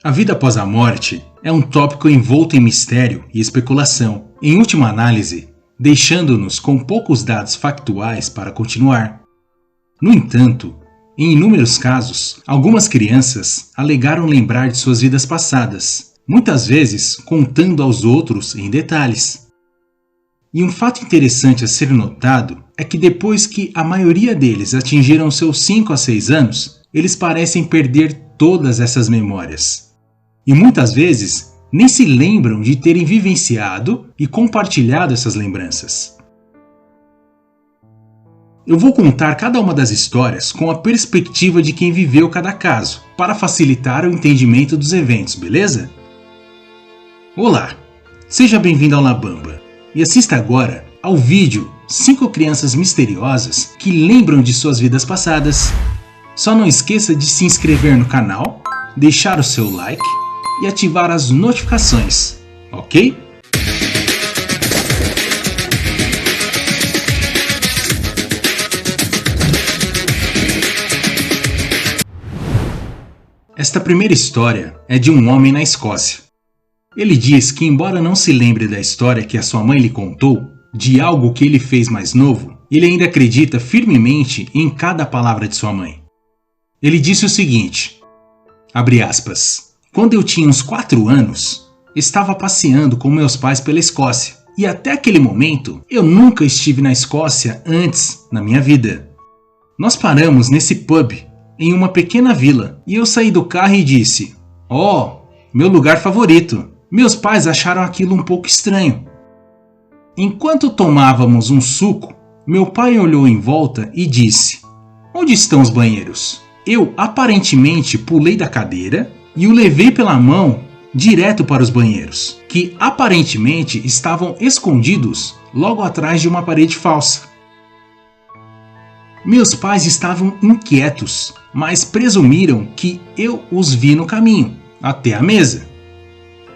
A vida após a morte é um tópico envolto em mistério e especulação, em última análise, deixando-nos com poucos dados factuais para continuar. No entanto, em inúmeros casos, algumas crianças alegaram lembrar de suas vidas passadas, muitas vezes contando aos outros em detalhes. E um fato interessante a ser notado é que depois que a maioria deles atingiram seus 5 a 6 anos, eles parecem perder todas essas memórias. E muitas vezes nem se lembram de terem vivenciado e compartilhado essas lembranças. Eu vou contar cada uma das histórias com a perspectiva de quem viveu cada caso, para facilitar o entendimento dos eventos, beleza? Olá, seja bem-vindo ao La Bamba e assista agora ao vídeo 5 crianças misteriosas que lembram de suas vidas passadas. Só não esqueça de se inscrever no canal, deixar o seu like e ativar as notificações, ok? Esta primeira história é de um homem na Escócia. Ele diz que, embora não se lembre da história que a sua mãe lhe contou, de algo que ele fez mais novo, ele ainda acredita firmemente em cada palavra de sua mãe. Ele disse o seguinte, abre aspas, quando eu tinha uns 4 anos, estava passeando com meus pais pela Escócia, e até aquele momento eu nunca estive na Escócia antes na minha vida. Nós paramos nesse pub, em uma pequena vila, e eu saí do carro e disse, meu lugar favorito. Meus pais acharam aquilo um pouco estranho. Enquanto tomávamos um suco, meu pai olhou em volta e disse, onde estão os banheiros? Eu aparentemente pulei da cadeira e o levei pela mão direto para os banheiros, que aparentemente estavam escondidos logo atrás de uma parede falsa. Meus pais estavam inquietos, mas presumiram que eu os vi no caminho, até a mesa.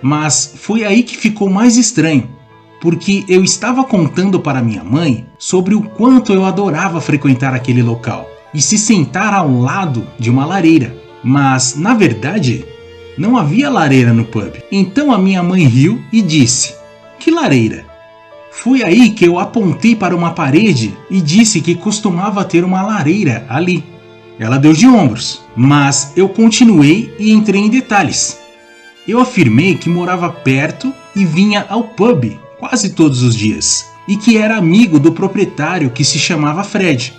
Mas foi aí que ficou mais estranho, porque eu estava contando para minha mãe sobre o quanto eu adorava frequentar aquele local e se sentar ao lado de uma lareira. Mas, na verdade, não havia lareira no pub. Então a minha mãe riu e disse, que lareira? Foi aí que eu apontei para uma parede e disse que costumava ter uma lareira ali. Ela deu de ombros, mas eu continuei e entrei em detalhes. Eu afirmei que morava perto e vinha ao pub quase todos os dias, e que era amigo do proprietário que se chamava Fred.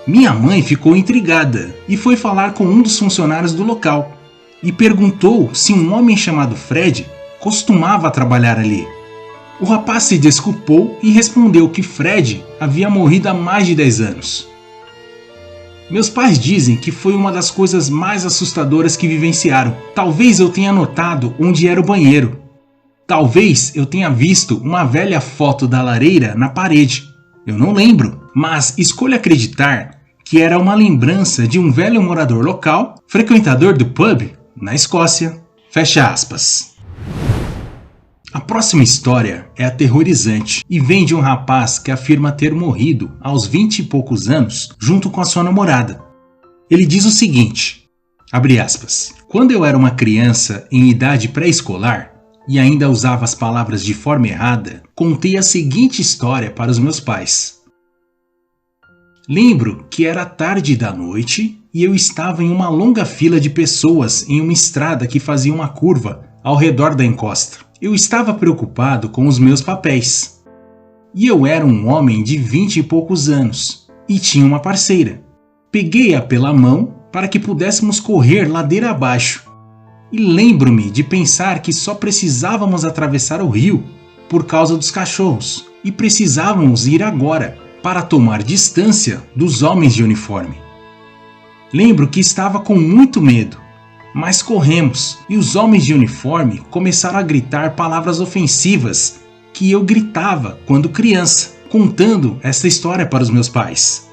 Minha mãe ficou intrigada e foi falar com um dos funcionários do local e perguntou se um homem chamado Fred costumava trabalhar ali. O rapaz se desculpou e respondeu que Fred havia morrido há mais de 10 anos. Meus pais dizem que foi uma das coisas mais assustadoras que vivenciaram. Talvez eu tenha notado onde era o banheiro. Talvez eu tenha visto uma velha foto da lareira na parede. Eu não lembro, mas escolho acreditar que era uma lembrança de um velho morador local, frequentador do pub na Escócia. Fecha aspas. A próxima história é aterrorizante e vem de um rapaz que afirma ter morrido aos 20 e poucos anos junto com a sua namorada. Ele diz o seguinte, abre aspas, quando eu era uma criança em idade pré-escolar e ainda usava as palavras de forma errada, contei a seguinte história para os meus pais. Lembro que era tarde da noite e eu estava em uma longa fila de pessoas em uma estrada que fazia uma curva ao redor da encosta. Eu estava preocupado com os meus papéis. E eu era um homem de 20 e poucos anos e tinha uma parceira. Peguei-a pela mão para que pudéssemos correr ladeira abaixo. E lembro-me de pensar que só precisávamos atravessar o rio por causa dos cachorros e precisávamos ir agora para tomar distância dos homens de uniforme. Lembro que estava com muito medo. Mas corremos e os homens de uniforme começaram a gritar palavras ofensivas que eu gritava quando criança, contando esta história para os meus pais.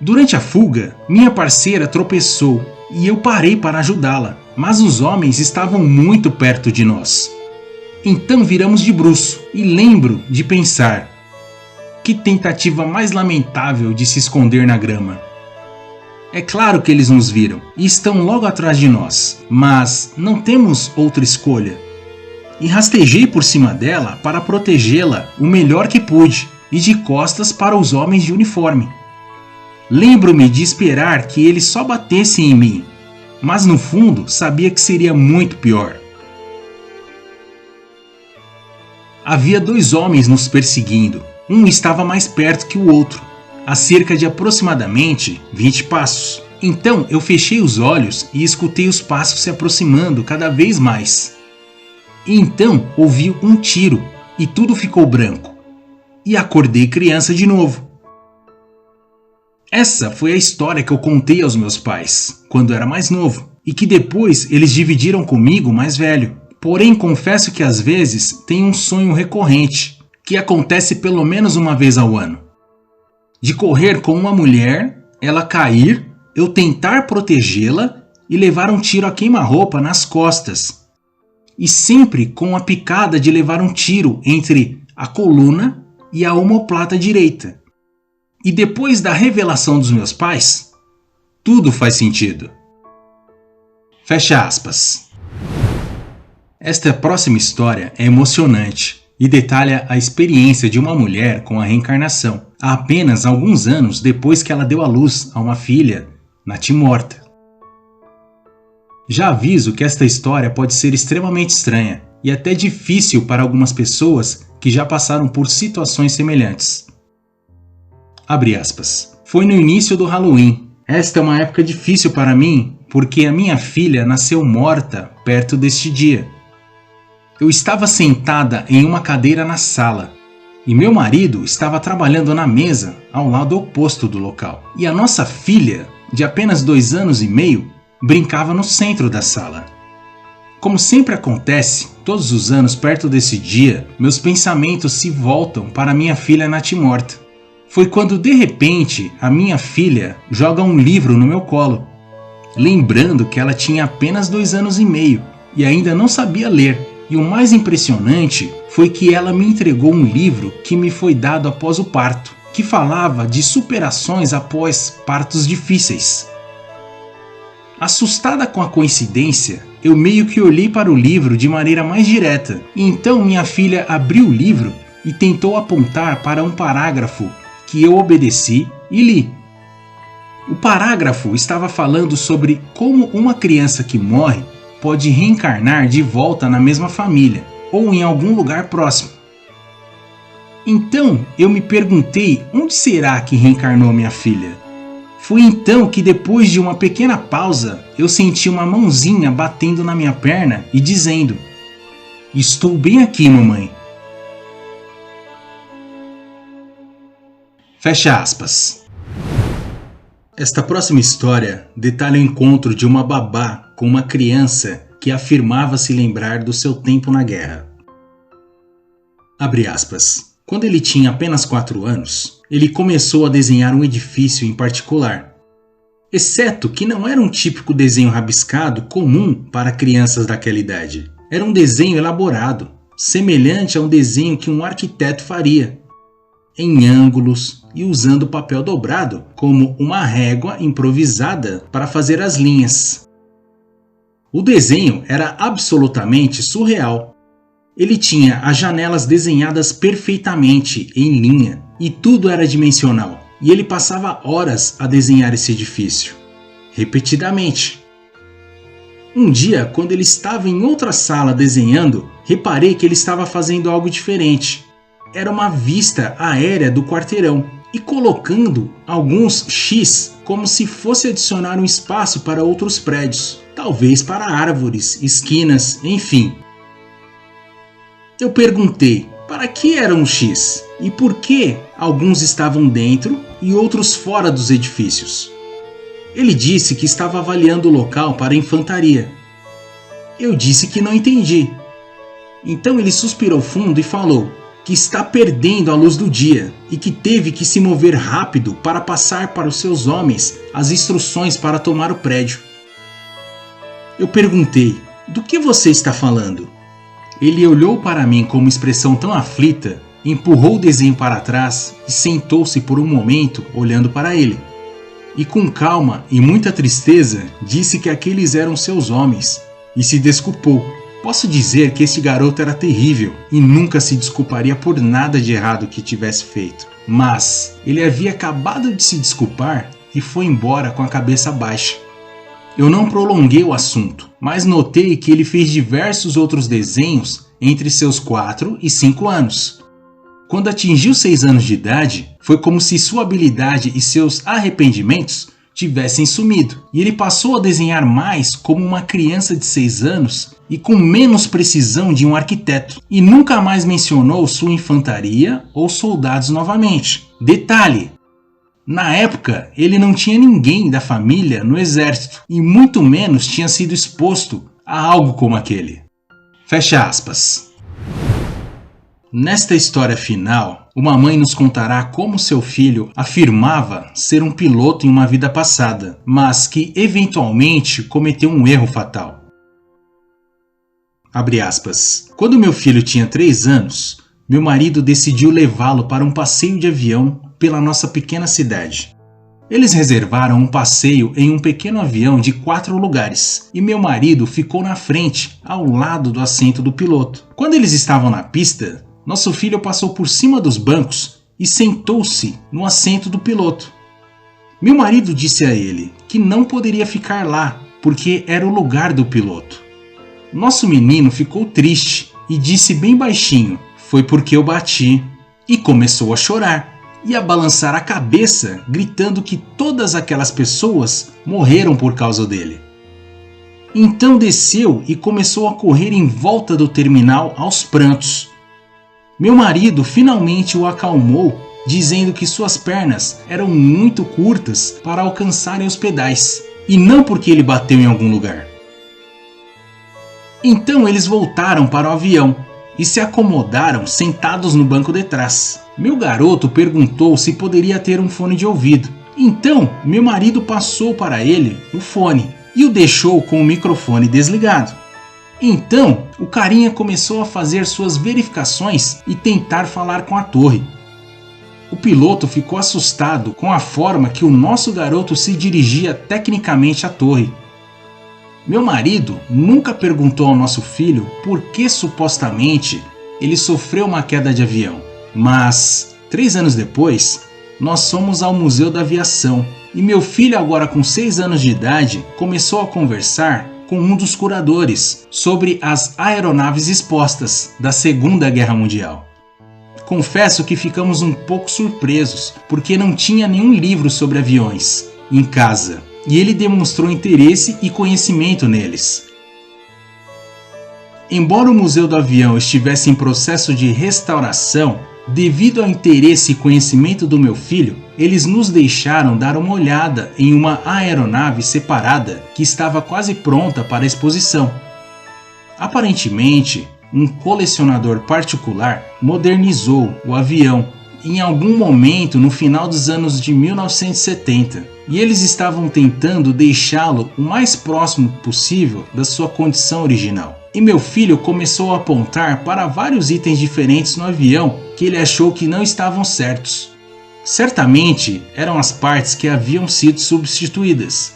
Durante a fuga, minha parceira tropeçou e eu parei para ajudá-la, mas os homens estavam muito perto de nós. Então viramos de bruço e lembro de pensar, que tentativa mais lamentável de se esconder na grama. É claro que eles nos viram e estão logo atrás de nós, mas não temos outra escolha. E rastejei por cima dela para protegê-la o melhor que pude e de costas para os homens de uniforme. Lembro-me de esperar que eles só batessem em mim, mas no fundo sabia que seria muito pior. Havia 2 homens nos perseguindo. Um estava mais perto que o outro, a cerca de aproximadamente 20 passos. Então eu fechei os olhos e escutei os passos se aproximando cada vez mais. E então ouvi um tiro e tudo ficou branco. E acordei criança de novo. Essa foi a história que eu contei aos meus pais quando era mais novo e que depois eles dividiram comigo mais velho. Porém, confesso que às vezes tenho um sonho recorrente, que acontece pelo menos uma vez ao ano. De correr com uma mulher, ela cair, eu tentar protegê-la e levar um tiro a queima-roupa nas costas. E sempre com a picada de levar um tiro entre a coluna e a omoplata direita. E depois da revelação dos meus pais, tudo faz sentido. Fecha aspas. Esta próxima história é emocionante e detalha a experiência de uma mulher com a reencarnação, há apenas alguns anos depois que ela deu à luz a uma filha natimorta. Já aviso que esta história pode ser extremamente estranha e até difícil para algumas pessoas que já passaram por situações semelhantes. Abre aspas. Foi no início do Halloween. Esta é uma época difícil para mim porque a minha filha nasceu morta perto deste dia. Eu estava sentada em uma cadeira na sala e meu marido estava trabalhando na mesa ao lado oposto do local. E a nossa filha, de apenas 2 anos e meio, brincava no centro da sala. Como sempre acontece, todos os anos perto desse dia, meus pensamentos se voltam para minha filha natimorta. Foi quando de repente a minha filha joga um livro no meu colo, lembrando que ela tinha apenas 2 anos e meio e ainda não sabia ler. E o mais impressionante foi que ela me entregou um livro que me foi dado após o parto, que falava de superações após partos difíceis. Assustada com a coincidência, eu meio que olhei para o livro de maneira mais direta, e então minha filha abriu o livro e tentou apontar para um parágrafo que eu obedeci e li. O parágrafo estava falando sobre como uma criança que morre pode reencarnar de volta na mesma família ou em algum lugar próximo. Então eu me perguntei onde será que reencarnou minha filha. Foi então que depois de uma pequena pausa eu senti uma mãozinha batendo na minha perna e dizendo: "Estou bem aqui, mamãe." Fecha aspas. Esta próxima história detalha o encontro de uma babá com uma criança que afirmava se lembrar do seu tempo na guerra. Abre aspas. Quando ele tinha apenas 4 anos, ele começou a desenhar um edifício em particular. Exceto que não era um típico desenho rabiscado comum para crianças daquela idade. Era um desenho elaborado, semelhante a um desenho que um arquiteto faria, em ângulos e usando papel dobrado como uma régua improvisada para fazer as linhas. O desenho era absolutamente surreal. Ele tinha as janelas desenhadas perfeitamente em linha e tudo era dimensional, e ele passava horas a desenhar esse edifício, repetidamente. Um dia, quando ele estava em outra sala desenhando, reparei que ele estava fazendo algo diferente. Era uma vista aérea do quarteirão e colocando alguns X como se fosse adicionar um espaço para outros prédios, talvez para árvores, esquinas, enfim. Eu perguntei para que era um X e por que alguns estavam dentro e outros fora dos edifícios. Ele disse que estava avaliando o local para a infantaria. Eu disse que não entendi. Então ele suspirou fundo e falou que está perdendo a luz do dia e que teve que se mover rápido para passar para os seus homens as instruções para tomar o prédio. Eu perguntei: "Do que você está falando?" Ele olhou para mim com uma expressão tão aflita, empurrou o desenho para trás e sentou-se por um momento olhando para ele. e com calma e muita tristeza disse que aqueles eram seus homens e se desculpou. Posso dizer que este garoto era terrível e nunca se desculparia por nada de errado que tivesse feito. Mas ele havia acabado de se desculpar e foi embora com a cabeça baixa. Eu não prolonguei o assunto, mas notei que ele fez diversos outros desenhos entre seus 4 e 5 anos. Quando atingiu 6 anos de idade, foi como se sua habilidade e seus arrependimentos tivessem sumido, e ele passou a desenhar mais como uma criança de 6 anos e com menos precisão de um arquiteto, e nunca mais mencionou sua infantaria ou soldados novamente. Detalhe: na época, ele não tinha ninguém da família no exército e muito menos tinha sido exposto a algo como aquele. Fecha aspas. Nesta história final, uma mãe nos contará como seu filho afirmava ser um piloto em uma vida passada, mas que eventualmente cometeu um erro fatal. Abre aspas. Quando meu filho tinha 3 anos, meu marido decidiu levá-lo para um passeio de avião pela nossa pequena cidade. Eles reservaram um passeio em um pequeno avião de 4 lugares e meu marido ficou na frente, ao lado do assento do piloto. Quando eles estavam na pista, nosso filho passou por cima dos bancos e sentou-se no assento do piloto. Meu marido disse a ele que não poderia ficar lá porque era o lugar do piloto. Nosso menino ficou triste e disse bem baixinho: "Foi porque eu bati", e começou a chorar e a balançar a cabeça, gritando que todas aquelas pessoas morreram por causa dele. Então desceu e começou a correr em volta do terminal aos prantos. Meu marido finalmente o acalmou, dizendo que suas pernas eram muito curtas para alcançarem os pedais, e não porque ele bateu em algum lugar. Então eles voltaram para o avião e se acomodaram sentados no banco de trás. Meu garoto perguntou se poderia ter um fone de ouvido. Então meu marido passou para ele o fone e o deixou com o microfone desligado. Então o carinha começou a fazer suas verificações e tentar falar com a torre. O piloto ficou assustado com a forma que o nosso garoto se dirigia tecnicamente à torre. Meu marido nunca perguntou ao nosso filho por que supostamente ele sofreu uma queda de avião. Mas 3 anos depois, nós fomos ao Museu da Aviação e meu filho, agora com 6 anos de idade, começou a conversar com um dos curadores sobre as aeronaves expostas da Segunda Guerra Mundial. Confesso que ficamos um pouco surpresos, porque não tinha nenhum livro sobre aviões em casa, e ele demonstrou interesse e conhecimento neles. Embora o Museu do Avião estivesse em processo de restauração, devido ao interesse e conhecimento do meu filho, eles nos deixaram dar uma olhada em uma aeronave separada que estava quase pronta para a exposição. Aparentemente, um colecionador particular modernizou o avião em algum momento no final dos anos de 1970, e eles estavam tentando deixá-lo o mais próximo possível da sua condição original. E meu filho começou a apontar para vários itens diferentes no avião que ele achou que não estavam certos. Certamente eram as partes que haviam sido substituídas.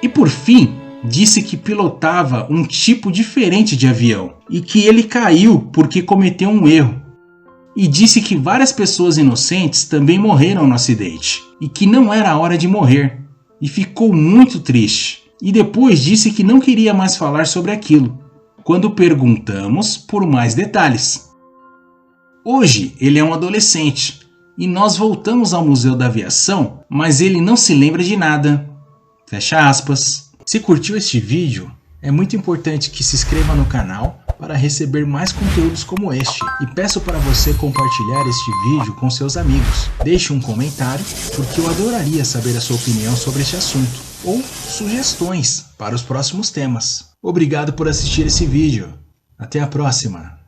E por fim, disse que pilotava um tipo diferente de avião e que ele caiu porque cometeu um erro. E disse que várias pessoas inocentes também morreram no acidente e que não era a hora de morrer, e ficou muito triste. E depois disse que não queria mais falar sobre aquilo, quando perguntamos por mais detalhes. Hoje ele é um adolescente e nós voltamos ao Museu da Aviação, mas ele não se lembra de nada. Fecha aspas. Se curtiu este vídeo, é muito importante que se inscreva no canal para receber mais conteúdos como este, e peço para você compartilhar este vídeo com seus amigos. Deixe um comentário, porque eu adoraria saber a sua opinião sobre este assunto, ou sugestões para os próximos temas. Obrigado por assistir esse vídeo. Até a próxima!